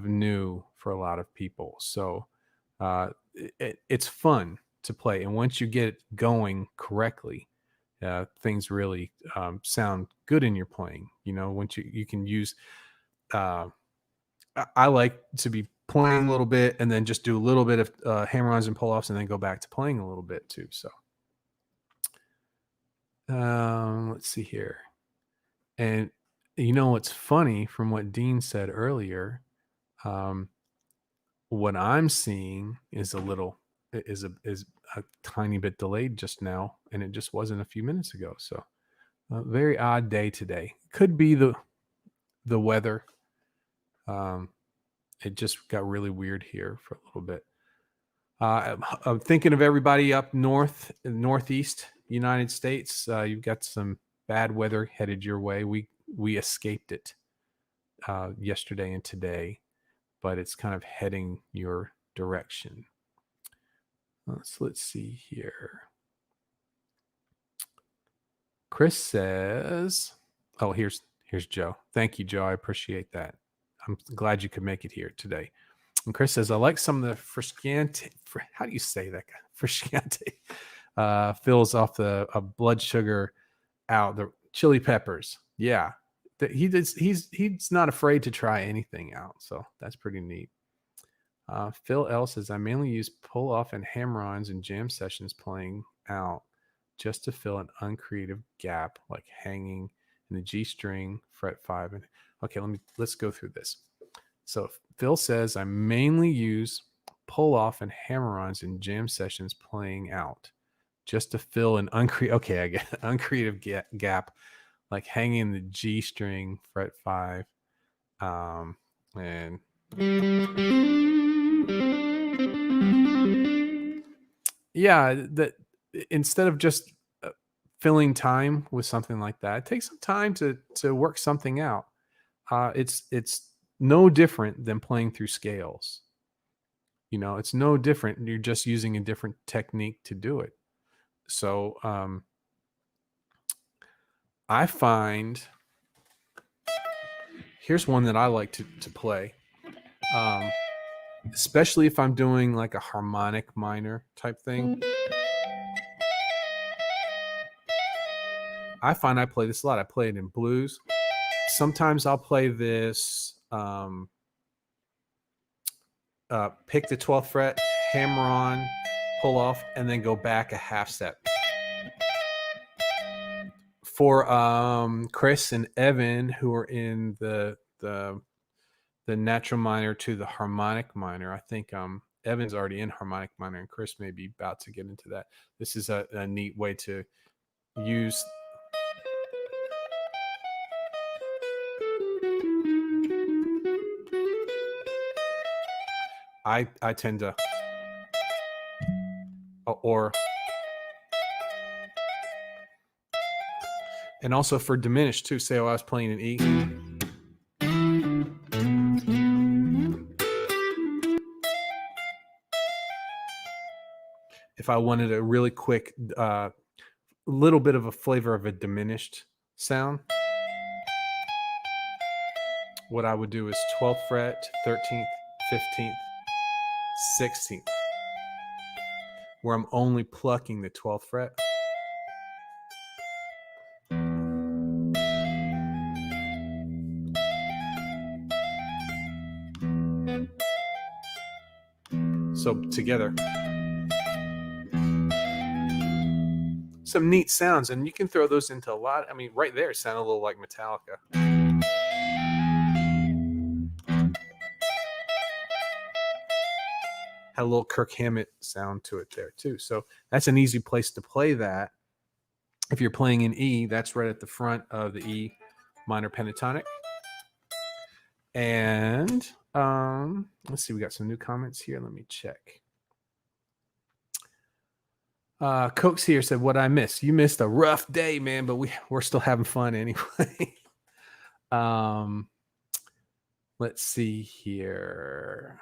new for a lot of people. So it's fun to play. And once you get it going correctly, things really sound good in your playing. Once you can use, I like to be playing a little bit and then just do a little bit of hammer-ons and pull-offs and then go back to playing a little bit too. So let's see here. And what's funny from what Dean said earlier, what I'm seeing is a tiny bit delayed just now, and it just wasn't a few minutes ago. So a very odd day today. Could be the weather. It just got really weird here for a little bit. I'm thinking of everybody up north, northeast United States. You've got some bad weather headed your way. We escaped it. yesterday and today, but it's kind of heading your direction. Let's see here. Chris says, oh, here's Joe. Thank you, Joe. I appreciate that. I'm glad you could make it here today. And Chris says, I like some of the Frusciante. How do you say that? Frusciante fills off the blood sugar out, the chili peppers. Yeah. He's not afraid to try anything out. So that's pretty neat. Phil L says, I mainly use pull-off and hammer-ons in jam sessions playing out just to fill an uncreative gap, like hanging in the G string, fret 5. And okay, let's go through this. So Phil says, I mainly use pull-off and hammer-ons in jam sessions playing out just to fill an uncreative gap, like hanging in the G string, fret 5. And yeah, that instead of just filling time with something like that, take some time to work something out. It's no different than playing through scales. You know, it's no different. You're just using a different technique to do it. So I find, here's one that I like to play, especially if I'm doing like a harmonic minor type thing. I find I play this a lot. I play it in blues. Sometimes I'll play this, pick the 12th fret, hammer on, pull off, and then go back a half step. For Chris and Evan, who are in the natural minor to the harmonic minor, I think Evan's already in harmonic minor, and Chris may be about to get into that. This is a neat way to use. I tend to, or, and also for diminished too. Say, I was playing an E. If I wanted a really quick, little bit of a flavor of a diminished sound, what I would do is 12th fret, 13th, 15th, 16th, where I'm only plucking the 12th fret. So together, some neat sounds, and you can throw those into a lot. I mean, right there, it sounded a little like Metallica. Had a little Kirk Hammett sound to it there too. So that's an easy place to play that. If you're playing in E, that's right at the front of the E minor pentatonic. And let's see, we got some new comments here. Let me check. Cokes here said, what I missed. You missed a rough day, man, but we're still having fun anyway. Let's see here.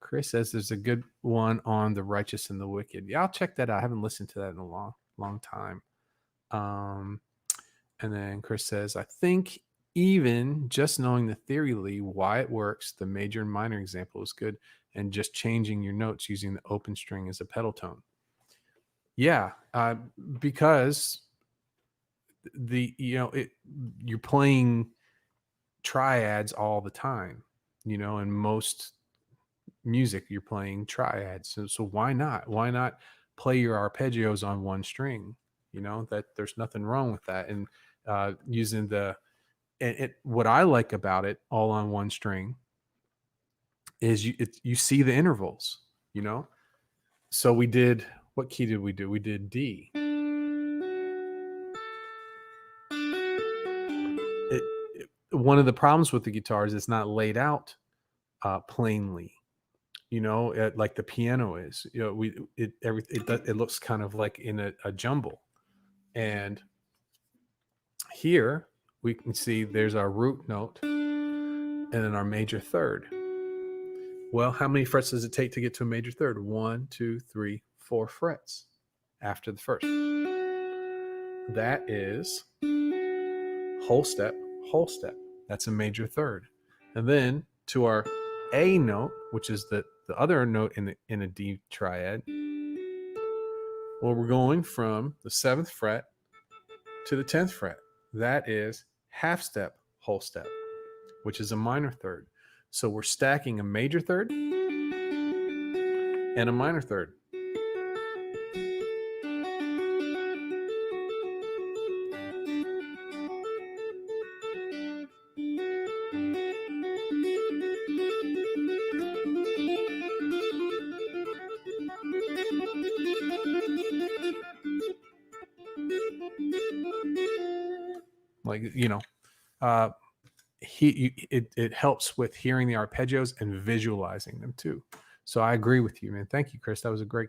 Chris says there's a good one on the righteous and the wicked. Yeah, I'll check that out. I haven't listened to that in a long time. And then Chris says, I think even just knowing the theory, Lee, why it works, the major and minor example is good, and just changing your notes using the open string as a pedal tone. Yeah, because you're playing triads all the time, and most music you're playing triads. So why not play your arpeggios on one string? That there's nothing wrong with that. And using what I like about it all on one string is you see the intervals, So we did, what key did we do? We did D. One of the problems with the guitar is it's not laid out plainly, like the piano is. It looks kind of like in a jumble. And here we can see there's our root note, and then our major third. Well, how many frets does it take to get to a major third? 1, 2, 3, 4 frets after the first. That is whole step, whole step. That's a major third. And then to our A note, which is the other note in a D triad, well, we're going from the 7th fret to the 10th fret. That is half step, whole step, which is a minor third. So we're stacking a major third and a minor third. Like, it helps with hearing the arpeggios and visualizing them too. So I agree with you, man. Thank you, Chris. That was great.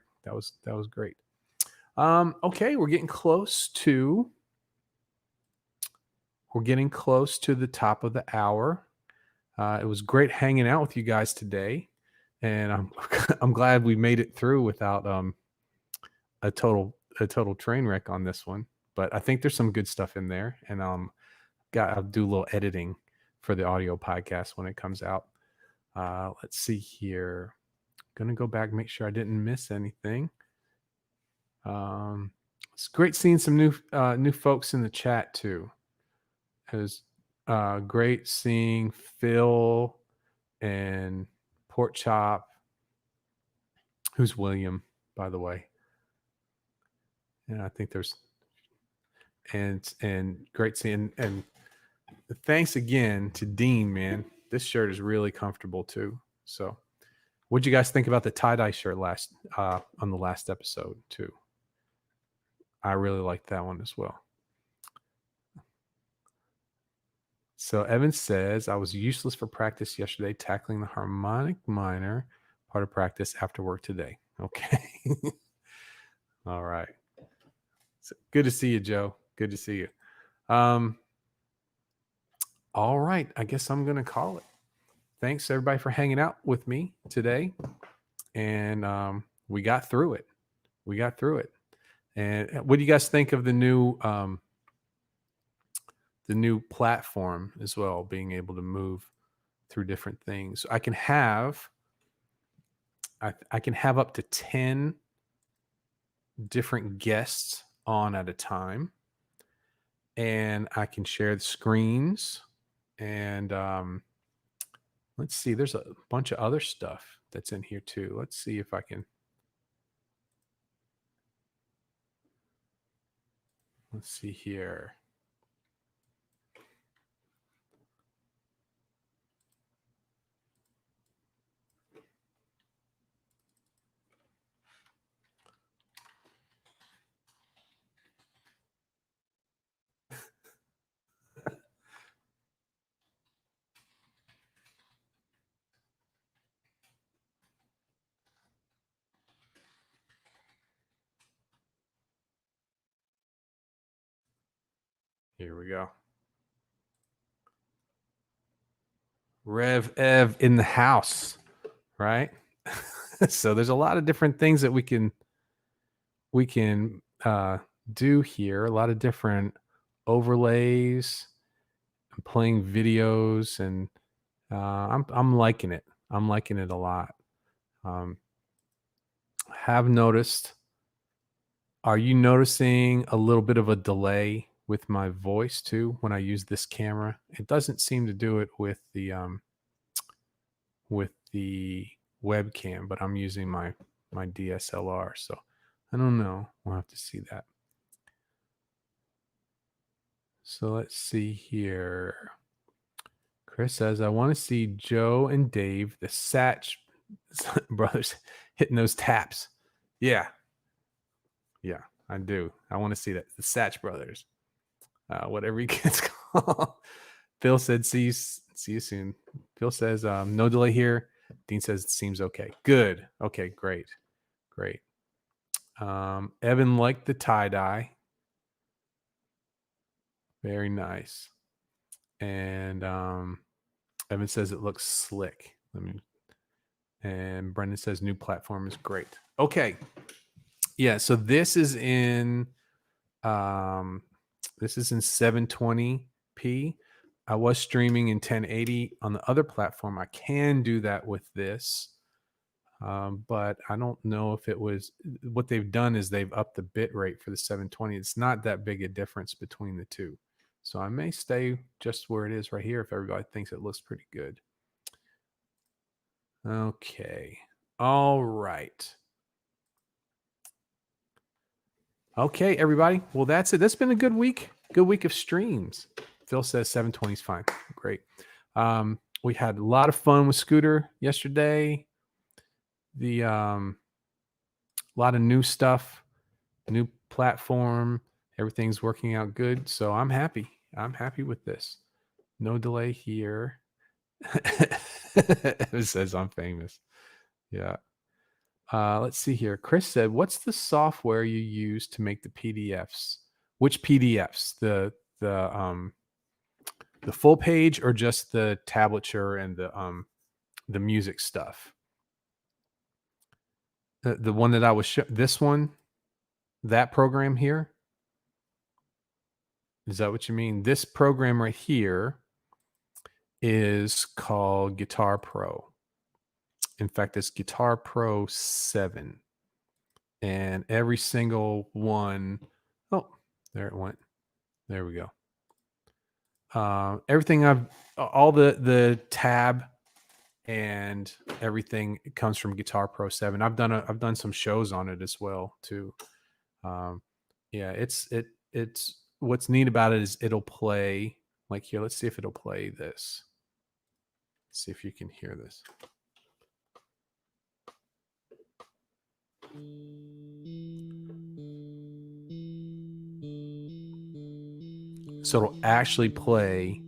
Okay, we're getting close to the top of the hour. It was great hanging out with you guys today, and I'm glad we made it through without a total train wreck on this one. But I think there's some good stuff in there, and I'll do a little editing for the audio podcast when it comes out. Let's see here. Gonna go back, make sure I didn't miss anything. It's great seeing some new folks in the chat too. It was great seeing Phil and Pork Chop. Who's William, by the way? And I think there's and great seeing, and thanks again to Dean, man. This shirt is really comfortable too. So what'd you guys think about the tie-dye shirt on the last episode too? I really liked that one as well. So Evan says, I was useless for practice yesterday, tackling the harmonic minor part of practice after work today. Okay. All right. So good to see you, Joe. Good to see you. All right. I guess I'm going to call it. Thanks everybody for hanging out with me today. And we got through it. And what do you guys think of the new platform as well, being able to move through different things? I can have up to 10 different guests on at a time, and I can share the screens, and let's see, there's a bunch of other stuff that's in here too. Let's see if I can. Let's see here. Here we go. Rev Ev in the house, right? So there's a lot of different things that we can do here. A lot of different overlays, and playing videos, and I'm liking it. I'm liking it a lot. Have noticed. Are you noticing a little bit of a delay with my voice too when I use this camera? It doesn't seem to do it with the webcam, but I'm using my DSLR, so I don't know. We'll have to see that. So let's see here. Chris says, I want to see Joe and Dave, the Satch brothers, hitting those taps. Yeah, I do. I want to see that. The Satch brothers, whatever you gets called. Phil said, see you soon. Phil says, no delay here. Dean says it seems okay. Good. Okay, great. Evan liked the tie-dye. Very nice. And Evan says it looks slick. And Brendan says new platform is great. Okay. Yeah, so this is in 720p. I was streaming in 1080 on the other platform. I can do that with this. But I don't know if it was what they've done is they've upped the bit rate for the 720. It's not that big a difference between the two. So I may stay just where it is right here if everybody thinks it looks pretty good. Okay. All right. Okay, everybody. Well, that's it. That's been a good week. Good week of streams. Phil says 720 is fine. Great. We had a lot of fun with Scooter yesterday. The a lot of new stuff, new platform. Everything's working out good. So I'm happy. I'm happy with this. No delay here. It says I'm famous. Yeah. Let's see here. Chris said, "What's the software you use to make the PDFs? Which PDFs? The full page or just the tablature and the music stuff? The one that I was this one, that program here. Is that what you mean? This program right here is called Guitar Pro. In fact, it's Guitar Pro 7. And every single one, oh, there it went. There we go. Everything all the tab and everything comes from Guitar Pro 7. I've done some shows on it as well too. Yeah, it's what's neat about it is it'll play like here. Let's see if it'll play this. Let's see if you can hear this. So it'll actually play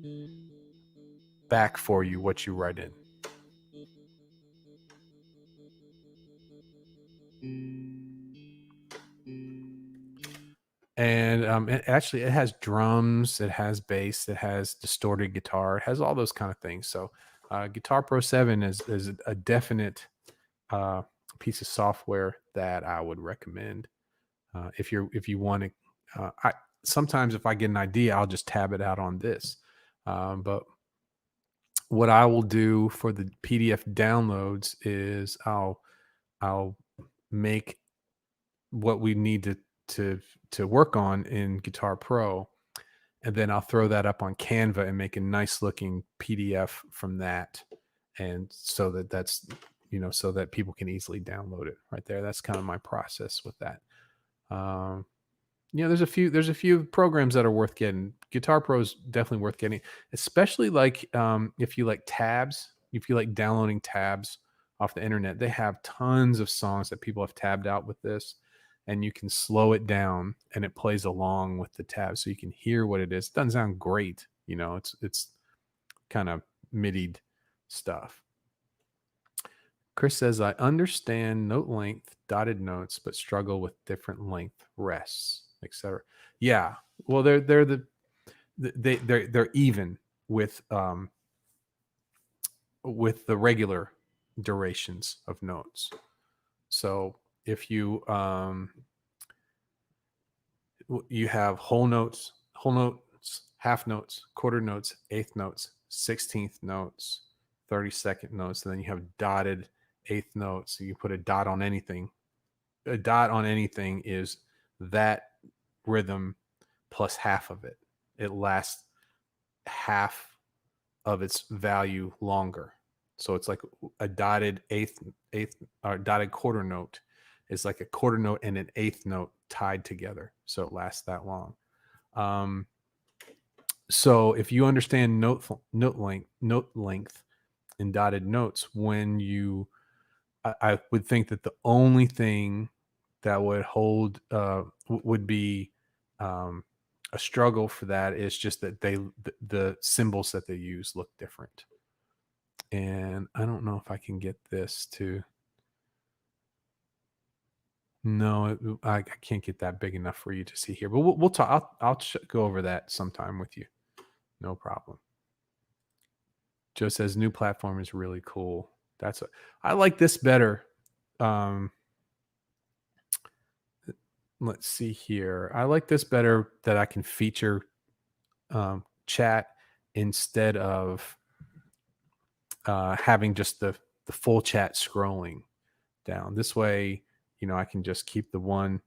back for you what you write in. And it has drums, it has bass, it has distorted guitar, it has all those kind of things. So Guitar Pro 7 is a definite piece of software that I would recommend if you want to. Sometimes if I get an idea, I'll just tab it out on this. But what I will do for the PDF downloads is I'll make what we need to work on in Guitar Pro, and then I'll throw that up on Canva and make a nice looking PDF from that, and so that's so that people can easily download it right there. That's kind of my process with that. There's a few programs that are worth getting. Guitar Pro is definitely worth getting, especially like if you like tabs, if you like downloading tabs off the internet. They have tons of songs that people have tabbed out with this, and you can slow it down and it plays along with the tab so you can hear what it is. It doesn't sound great, it's kind of midied stuff. Chris says, I understand note length, dotted notes, but struggle with different length rests, etc. Yeah, well, they're even with the regular durations of notes. So if you you have whole notes, half notes, quarter notes, eighth notes, 16th notes, 32nd notes, and then you have dotted eighth notes. So you put a dot on anything. A dot on anything is that rhythm plus half of it. It lasts half of its value longer. So it's like a dotted eighth or dotted quarter note is like a quarter note and an eighth note tied together. So it lasts that long. So if you understand note length in dotted notes, when I would think that the only thing that would hold would be a struggle for that is just that the symbols that they use look different. And I don't know if I can get this to. No, I can't get that big enough for you to see here, but we'll talk. I'll go over that sometime with you. No problem. Joe says new platform is really cool. I like this better. Let's see here. I like this better that I can feature chat instead of having just the full chat scrolling down. This way, I can just keep the one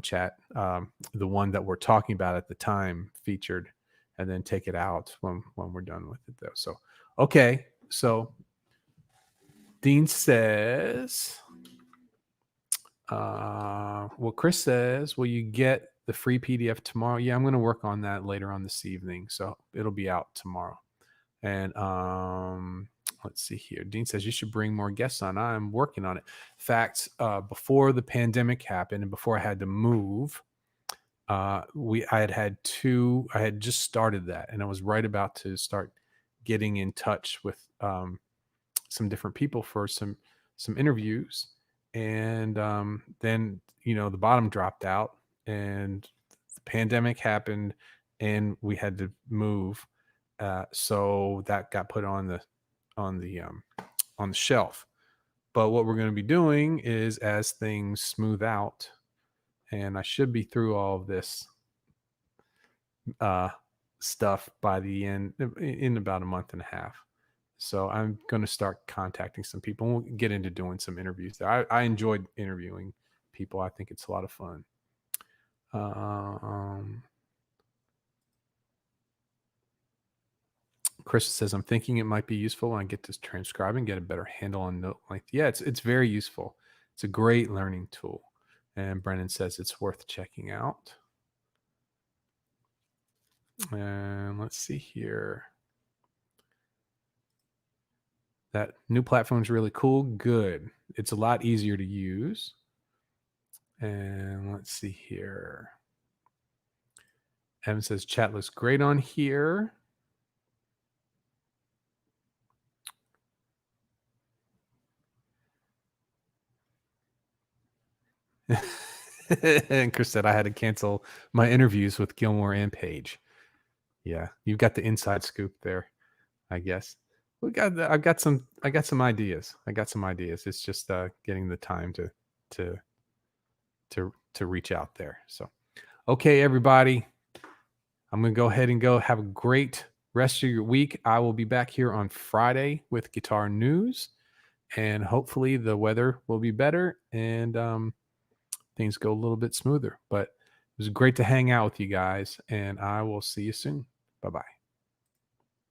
chat, the one that we're talking about at the time featured, and then take it out when we're done with it though. So, okay. So Dean says, well, Chris says, will you get the free PDF tomorrow? Yeah, I'm going to work on that later on this evening. So it'll be out tomorrow. And let's see here. Dean says you should bring more guests on. I'm working on it. In fact, before the pandemic happened and before I had to move, I had just started that, and I was right about to start getting in touch with some different people for some interviews. And then the bottom dropped out, and the pandemic happened, and we had to move. So that got put on the shelf. But what we're going to be doing is, as things smooth out, and I should be through all of this stuff by the end, in about a month and a half. So I'm going to start contacting some people, and we'll get into doing some interviews there. I enjoyed interviewing people. I think it's a lot of fun. Chris says, I'm thinking it might be useful when I get to transcribe and get a better handle on note length. Yeah, it's very useful. It's a great learning tool. And Brennan says it's worth checking out. And let's see here. That new platform is really cool. Good. It's a lot easier to use. And let's see here. Evan says chat looks great on here. And Chris said I had to cancel my interviews with Gilmore and Page. Yeah, you've got the inside scoop there, I guess. I got some ideas. It's just getting the time to reach out there. So, okay, everybody, I'm going to go ahead and go. Have a great rest of your week. I will be back here on Friday with guitar news, and hopefully the weather will be better and things go a little bit smoother. But it was great to hang out with you guys, and I will see you soon. Bye-bye.